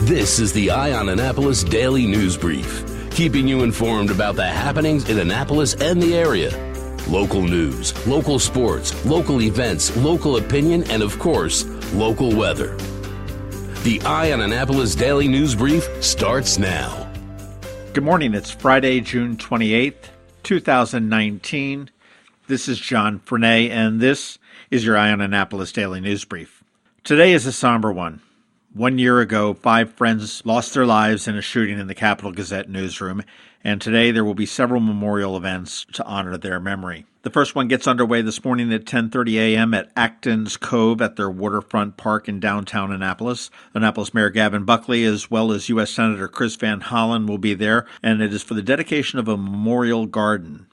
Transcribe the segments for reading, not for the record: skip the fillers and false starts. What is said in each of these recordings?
This is the Eye on Annapolis Daily News Brief, keeping you informed about the happenings in Annapolis and the area. Local news, local sports, local events, local opinion, and of course, local weather. The Eye on Annapolis Daily News Brief starts now. Good morning. It's Friday, June 28th, 2019. This is John Frenaye, and this is your Eye on Annapolis Daily News Brief. Today is a somber one. 1 year ago, 5 friends lost their lives in a shooting in the Capital-Gazette newsroom, and today there will be several memorial events to honor their memory. The first one gets underway this morning at 10:30 a.m. at Acton's Cove at their waterfront park in downtown Annapolis. Annapolis Mayor Gavin Buckley, as well as U.S. Senator Chris Van Hollen, will be there, and it is for the dedication of a memorial garden.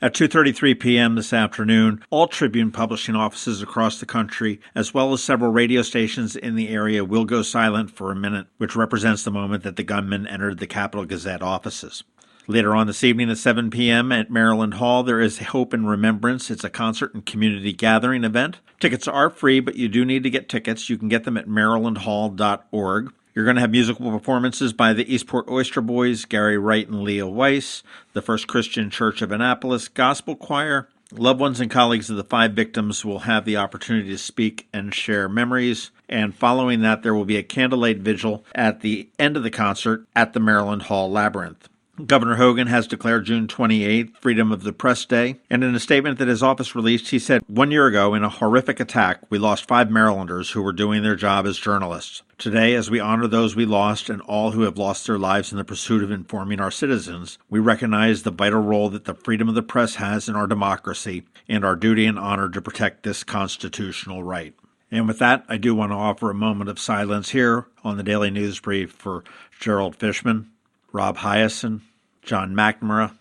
At 2:33 p.m. this afternoon, all Tribune publishing offices across the country, as well as several radio stations in the area, will go silent for a minute, which represents the moment that the gunman entered the Capital-Gazette offices. Later on this evening at 7 p.m. at Maryland Hall, there is Hope and Remembrance. It's a concert and community gathering event. Tickets are free, but you do need to get tickets. You can get them at marylandhall.org. You're going to have musical performances by the Eastport Oyster Boys, Gary Wright and Leah Weiss, the First Christian Church of Annapolis Gospel Choir. Loved ones and colleagues of the 5 victims will have the opportunity to speak and share memories. And following that, there will be a candlelight vigil at the end of the concert at the Maryland Hall Labyrinth. Governor Hogan has declared June 28th Freedom of the Press Day, and in a statement that his office released, he said, 1 year ago, in a horrific attack, we lost 5 Marylanders who were doing their job as journalists. Today, as we honor those we lost and all who have lost their lives in the pursuit of informing our citizens, we recognize the vital role that the freedom of the press has in our democracy and our duty and honor to protect this constitutional right. And with that, I do want to offer a moment of silence here on the Daily News Brief for Gerald Fishman, Rob Hyacin, John McNamara,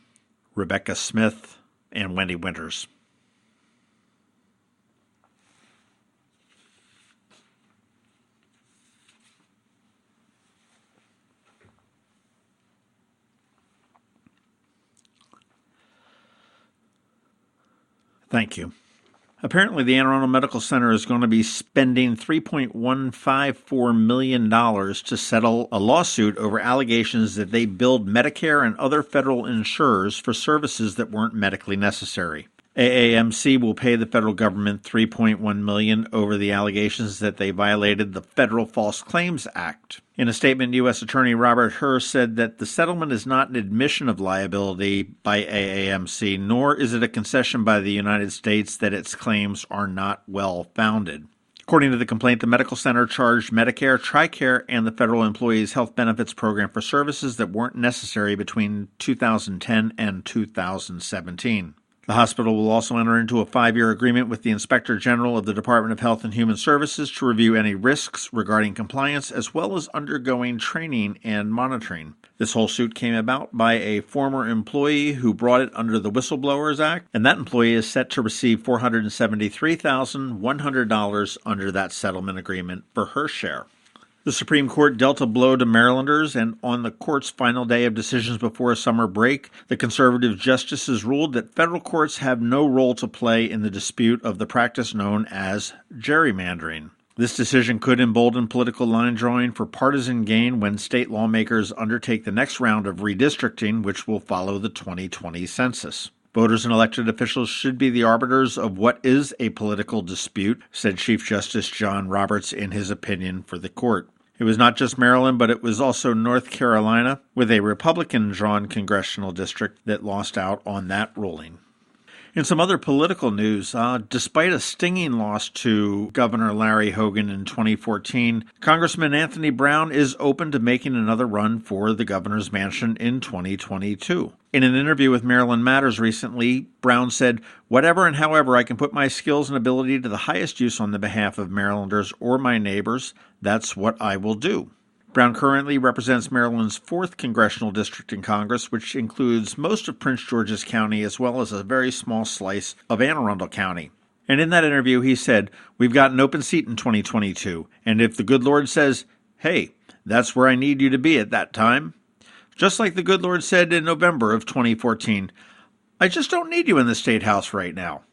Rebecca Smith, and Wendi Winters. Thank you. Apparently, the Anne Arundel Medical Center is going to be spending $3.154 million to settle a lawsuit over allegations that they billed Medicare and other federal insurers for services that weren't medically necessary. AAMC will pay the federal government $3.1 million over the allegations that they violated the Federal False Claims Act. In a statement, U.S. Attorney Robert Hur said that the settlement is not an admission of liability by AAMC, nor is it a concession by the United States that its claims are not well-founded. According to the complaint, the medical center charged Medicare, TRICARE, and the Federal Employees Health Benefits Program for services that weren't necessary between 2010 and 2017. The hospital will also enter into a 5-year agreement with the Inspector General of the Department of Health and Human Services to review any risks regarding compliance, as well as undergoing training and monitoring. This whole suit came about by a former employee who brought it under the Whistleblowers Act, and that employee is set to receive $473,100 under that settlement agreement for her share. The Supreme Court dealt a blow to Marylanders, and on the court's final day of decisions before a summer break, the conservative justices ruled that federal courts have no role to play in the dispute of the practice known as gerrymandering. This decision could embolden political line drawing for partisan gain when state lawmakers undertake the next round of redistricting, which will follow the 2020 census. Voters and elected officials should be the arbiters of what is a political dispute, said Chief Justice John Roberts in his opinion for the court. It was not just Maryland, but it was also North Carolina, with a Republican-drawn congressional district that lost out on that ruling. In some other political news, despite a stinging loss to Governor Larry Hogan in 2014, Congressman Anthony Brown is open to making another run for the governor's mansion in 2022. In an interview with Maryland Matters recently, Brown said, "Whatever and however I can put my skills and ability to the highest use on the behalf of Marylanders or my neighbors, that's what I will do." Brown currently represents Maryland's 4th congressional district in Congress, which includes most of Prince George's County as well as a very small slice of Anne Arundel County. And in that interview, he said, "We've got an open seat in 2022, and if the good Lord says, hey, that's where I need you to be at that time," just like the good Lord said in November of 2014, "I just don't need you in the State House right now."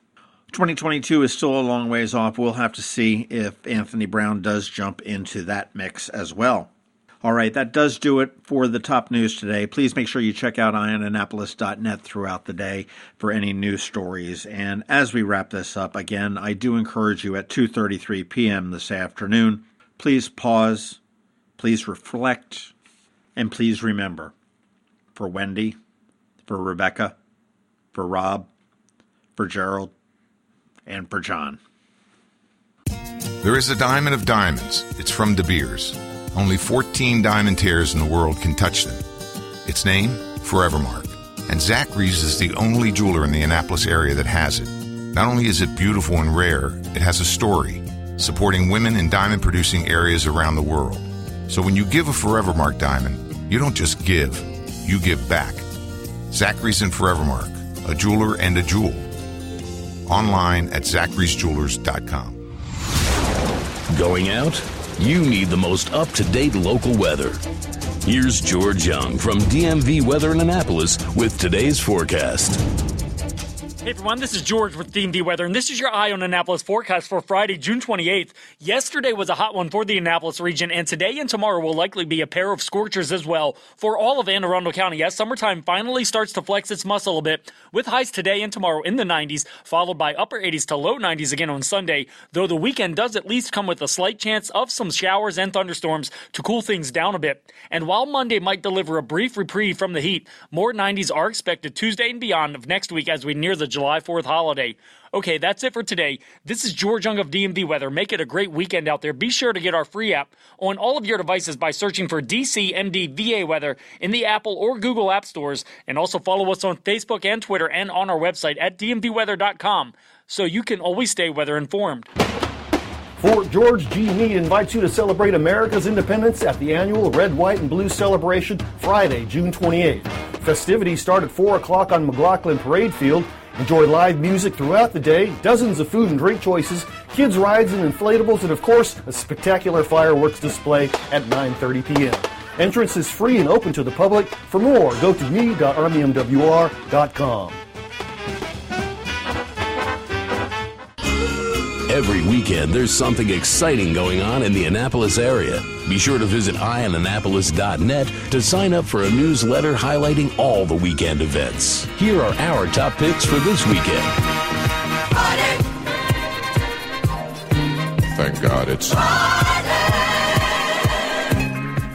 2022 is still a long ways off. We'll have to see if Anthony Brown does jump into that mix as well. All right, that does do it for the top news today. Please make sure you check out IronAnnapolis.net throughout the day for any news stories. And as we wrap this up, again, I do encourage you at 2:33 p.m. this afternoon, please pause, please reflect, and please remember, for Wendi, for Rebecca, for Rob, for Gerald, and for John. There is a diamond of diamonds. It's from De Beers. Only 14 diamond tears in the world can touch them. Its name, Forevermark. And Zachary's is the only jeweler in the Annapolis area that has it. Not only is it beautiful and rare, it has a story, supporting women in diamond-producing areas around the world. So when you give a Forevermark diamond, you don't just give, you give back. Zachary's and Forevermark, a jeweler and a jewel. Online at zacharysjewelers.com. Going out? You need the most up-to-date local weather. Here's George Young from DMV Weather in Annapolis with today's forecast. Hey everyone, this is George with DMV Weather, and this is your Eye on Annapolis forecast for Friday, June 28th. Yesterday was a hot one for the Annapolis region, and today and tomorrow will likely be a pair of scorchers as well for all of Anne Arundel County. Yes, summertime finally starts to flex its muscle a bit, with highs today and tomorrow in the 90s, followed by upper 80s to low 90s again on Sunday, though the weekend does at least come with a slight chance of some showers and thunderstorms to cool things down a bit. And while Monday might deliver a brief reprieve from the heat, more 90s are expected Tuesday and beyond of next week as we near the July 4th holiday. Okay, that's it for today. This is George Young of DMV Weather. Make it a great weekend out there. Be sure to get our free app on all of your devices by searching for DCMD VA Weather in the Apple or Google App Stores, and also follow us on Facebook and Twitter and on our website at dmvweather.com so you can always stay weather informed. Fort George G. Meade invites you to celebrate America's independence at the annual Red, White, and Blue celebration Friday, June 28th. Festivities start at 4 o'clock on McLaughlin Parade Field. Enjoy live music throughout the day, dozens of food and drink choices, kids' rides and inflatables, and of course, a spectacular fireworks display at 9:30 p.m. Entrance is free and open to the public. For more, go to me.rmemwr.com. Every weekend, there's something exciting going on in the Annapolis area. Be sure to visit IronAnnapolis.net to sign up for a newsletter highlighting all the weekend events. Here are our top picks for this weekend. Thank God it's...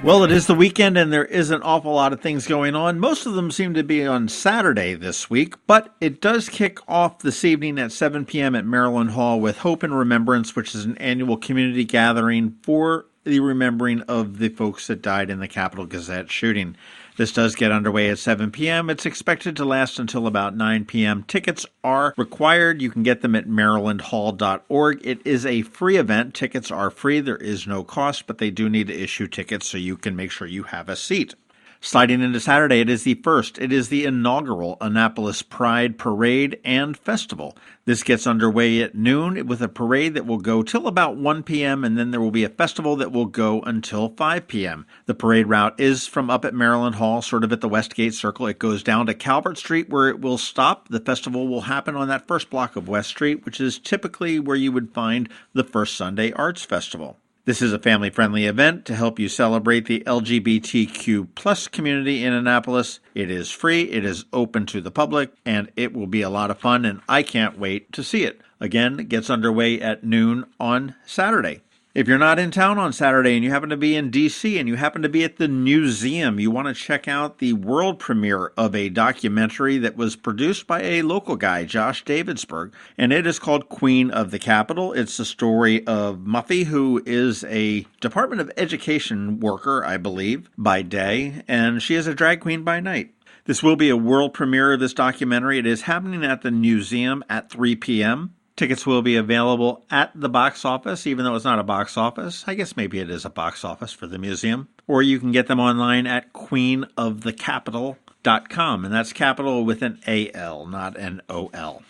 Well, it is the weekend, and there is an awful lot of things going on. Most of them seem to be on Saturday this week, but it does kick off this evening at 7 p.m. at Maryland Hall with Hope and Remembrance, which is an annual community gathering for the remembering of the folks that died in the Capital-Gazette shooting. This does get underway at 7 p.m. It's expected to last until about 9 p.m. Tickets are required. You can get them at marylandhall.org. It is a free event. Tickets are free. There is no cost, but they do need to issue tickets so you can make sure you have a seat. Sliding into Saturday, it is the first. It is the inaugural Annapolis Pride Parade and Festival. This gets underway at noon with a parade that will go till about 1 p.m., and then there will be a festival that will go until 5 p.m. The parade route is from up at Maryland Hall, sort of at the Westgate Circle. It goes down to Calvert Street where it will stop. The festival will happen on that first block of West Street, which is typically where you would find the First Sunday Arts Festival. This is a family-friendly event to help you celebrate the LGBTQ plus community in Annapolis. It is free, it is open to the public, and it will be a lot of fun, and I can't wait to see it. Again, it gets underway at noon on Saturday. If you're not in town on Saturday and you happen to be in D.C. and you happen to be at the museum, you want to check out the world premiere of a documentary that was produced by a local guy, Josh Davidsburg, and it is called Queen of the Capitol. It's the story of Muffy, who is a Department of Education worker, I believe, by day, and she is a drag queen by night. This will be a world premiere of this documentary. It is happening at the museum at 3 p.m. Tickets will be available at the box office, even though it's not a box office. I guess maybe it is a box office for the museum. Or you can get them online at queenofthecapital.com, and that's capital with an A-L, not an O-L.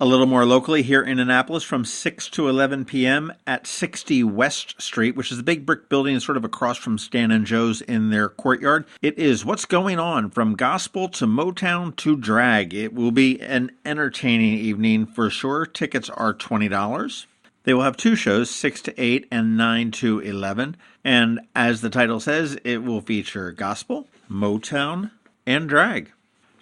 A little more locally here in Annapolis from 6 to 11 p.m. at 60 West Street, which is a big brick building sort of across from Stan and Joe's in their courtyard. It is What's Going On, from gospel to Motown to drag. It will be an entertaining evening for sure. Tickets are $20. They will have two shows, 6 to 8 and 9 to 11. And as the title says, it will feature gospel, Motown, and drag.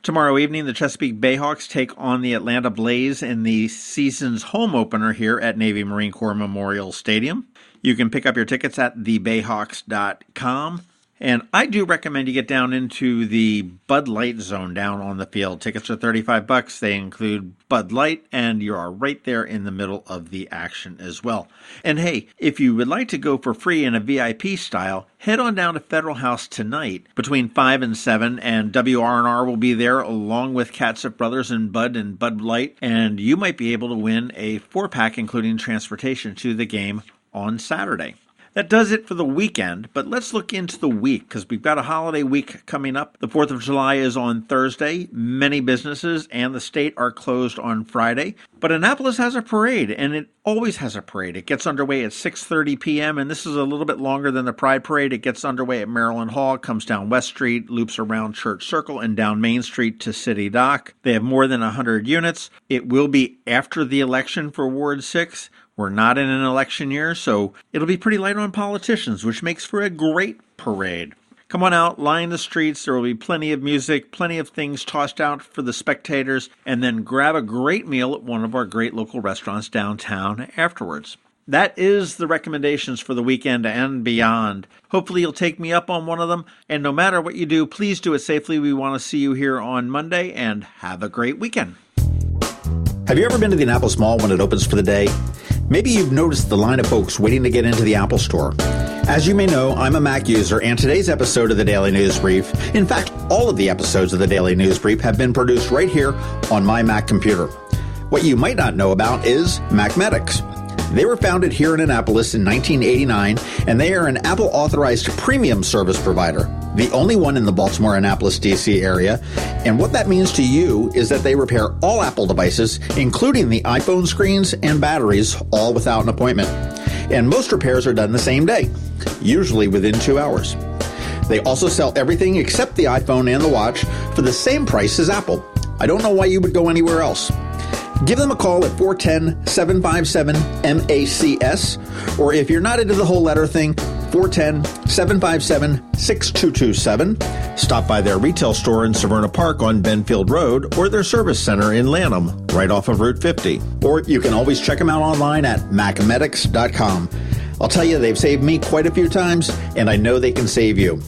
Tomorrow evening, the Chesapeake Bayhawks take on the Atlanta Blaze in the season's home opener here at Navy Marine Corps Memorial Stadium. You can pick up your tickets at thebayhawks.com. And I do recommend you get down into the Bud Light zone down on the field. Tickets are $35. They include Bud Light, and you are right there in the middle of the action as well. And hey, if you would like to go for free in a VIP style, head on down to Federal House tonight between 5 and 7, and WR&R will be there along with Catsup Brothers and Bud Light, and you might be able to win a 4-pack including transportation to the game on Saturday. That does it for the weekend, but let's look into the week because we've got a holiday week coming up. The 4th of July is on Thursday. Many businesses and the state are closed on Friday, but Annapolis has a parade, and it always has a parade. It gets underway at 6:30 p.m., and this is a little bit longer than the Pride Parade. It gets underway at Maryland Hall, comes down West Street, loops around Church Circle, and down Main Street to City Dock. They have more than 100 units. It will be after the election for Ward 6. We're not in an election year, so it'll be pretty light on politicians, which makes for a great parade. Come on out, line the streets. There will be plenty of music, plenty of things tossed out for the spectators, and then grab a great meal at one of our great local restaurants downtown afterwards. That is the recommendations for the weekend and beyond. Hopefully you'll take me up on one of them, and no matter what you do, please do it safely. We want to see you here on Monday, and have a great weekend. Have you ever been to the Annapolis Mall when it opens for the day? Maybe you've noticed the line of folks waiting to get into the Apple Store. As you may know, I'm a Mac user, and today's episode of the Daily News Brief, in fact, all of the episodes of the Daily News Brief have been produced right here on my Mac computer. What you might not know about is Macmedics. They were founded here in Annapolis in 1989, and they are an Apple-authorized premium service provider, the only one in the Baltimore-Annapolis, D.C. area. And what that means to you is that they repair all Apple devices, including the iPhone screens and batteries, all without an appointment. And most repairs are done the same day, usually within 2 hours. They also sell everything except the iPhone and the watch for the same price as Apple. I don't know why you would go anywhere else. Give them a call at 410-757-MACS, or if you're not into the whole letter thing, 410-757-6227. Stop by their retail store in Severna Park on Benfield Road, or their service center in Lanham, right off of Route 50. Or you can always check them out online at macmedics.com. I'll tell you, they've saved me quite a few times, and I know they can save you.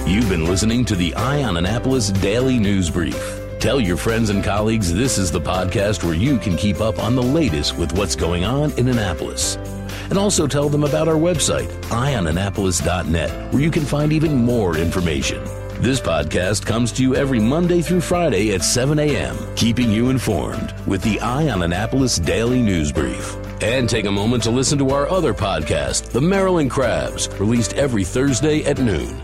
You've been listening to the Eye on Annapolis Daily News Brief. Tell your friends and colleagues this is the podcast where you can keep up on the latest with what's going on in Annapolis. And also tell them about our website, eyeonannapolis.net, where you can find even more information. This podcast comes to you every Monday through Friday at 7 a.m., keeping you informed with the Eye on Annapolis Daily News Brief. And take a moment to listen to our other podcast, The Maryland Crabs, released every Thursday at noon.